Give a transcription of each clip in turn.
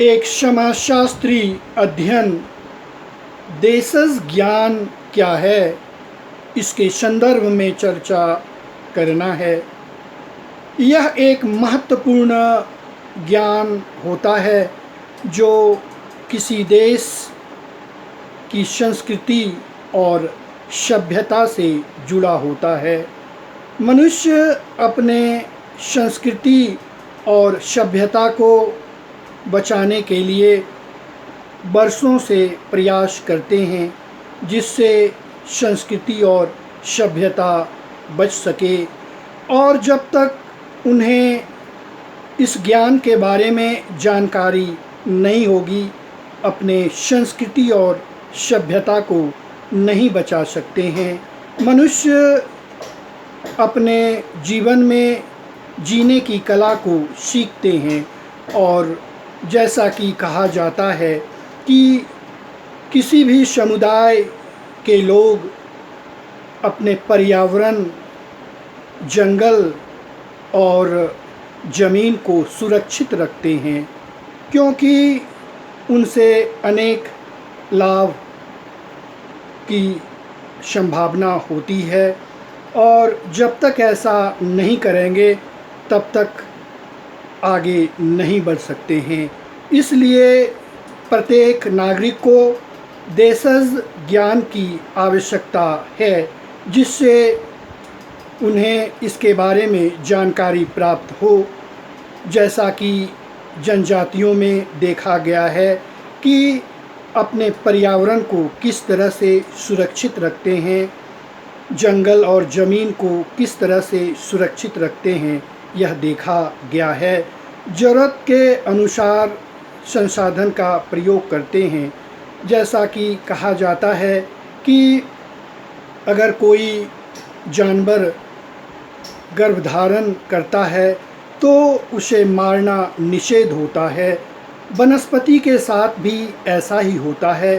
एक समाजशास्त्री अध्ययन देशज ज्ञान क्या है, इसके संदर्भ में चर्चा करना है। यह एक महत्वपूर्ण ज्ञान होता है जो किसी देश की संस्कृति और सभ्यता से जुड़ा होता है। मनुष्य अपने संस्कृति और सभ्यता को बचाने के लिए वर्षों से प्रयास करते हैं, जिससे संस्कृति और सभ्यता बच सके। और जब तक उन्हें इस ज्ञान के बारे में जानकारी नहीं होगी, अपने संस्कृति और सभ्यता को नहीं बचा सकते हैं। मनुष्य अपने जीवन में जीने की कला को सीखते हैं, और जैसा कि कहा जाता है कि किसी भी समुदाय के लोग अपने पर्यावरण, जंगल और ज़मीन को सुरक्षित रखते हैं, क्योंकि उनसे अनेक लाभ की संभावना होती है। और जब तक ऐसा नहीं करेंगे तब तक आगे नहीं बढ़ सकते हैं। इसलिए प्रत्येक नागरिक को देशज ज्ञान की आवश्यकता है, जिससे उन्हें इसके बारे में जानकारी प्राप्त हो। जैसा कि जनजातियों में देखा गया है कि अपने पर्यावरण को किस तरह से सुरक्षित रखते हैं, जंगल और ज़मीन को किस तरह से सुरक्षित रखते हैं, यह देखा गया है। ज़रूरत के अनुसार संसाधन का प्रयोग करते हैं। जैसा कि कहा जाता है कि अगर कोई जानवर गर्भधारण करता है तो उसे मारना निषेध होता है। वनस्पति के साथ भी ऐसा ही होता है,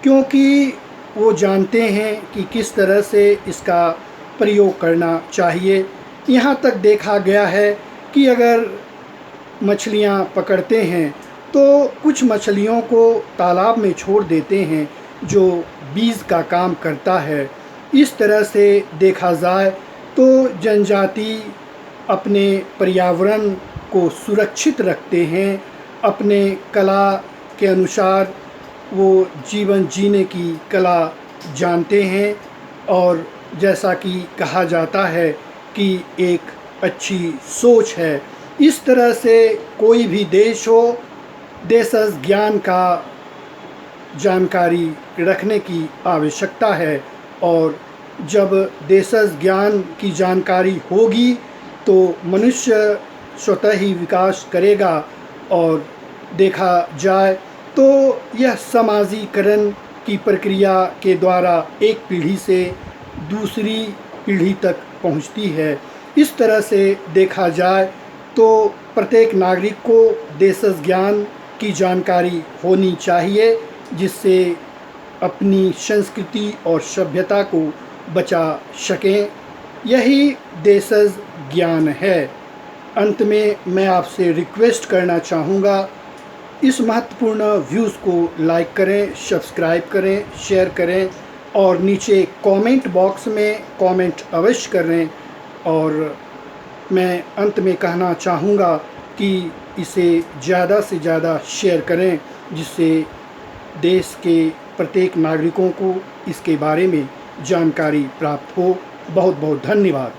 क्योंकि वो जानते हैं कि किस तरह से इसका प्रयोग करना चाहिए। यहाँ तक देखा गया है कि अगर मछलियाँ पकड़ते हैं तो कुछ मछलियों को तालाब में छोड़ देते हैं, जो बीज का काम करता है। इस तरह से देखा जाए तो जनजाति अपने पर्यावरण को सुरक्षित रखते हैं। अपने कला के अनुसार वो जीवन जीने की कला जानते हैं, और जैसा कि कहा जाता है कि एक अच्छी सोच है। इस तरह से कोई भी देश हो, देशज ज्ञान का जानकारी रखने की आवश्यकता है। और जब देशज ज्ञान की जानकारी होगी तो मनुष्य स्वतः ही विकास करेगा। और देखा जाए तो यह समाजीकरण की प्रक्रिया के द्वारा एक पीढ़ी से दूसरी पीढ़ी तक पहुंचती है। इस तरह से देखा जाए तो प्रत्येक नागरिक को देशज ज्ञान की जानकारी होनी चाहिए, जिससे अपनी संस्कृति और सभ्यता को बचा सकें। यही देशज ज्ञान है। अंत में मैं आपसे रिक्वेस्ट करना चाहूँगा, इस महत्वपूर्ण व्यूज़ को लाइक करें, सब्सक्राइब करें, शेयर करें, और नीचे कमेंट बॉक्स में कमेंट अवश्य करें। और मैं अंत में कहना चाहूँगा कि इसे ज़्यादा से ज़्यादा शेयर करें, जिससे देश के प्रत्येक नागरिकों को इसके बारे में जानकारी प्राप्त हो। बहुत बहुत धन्यवाद।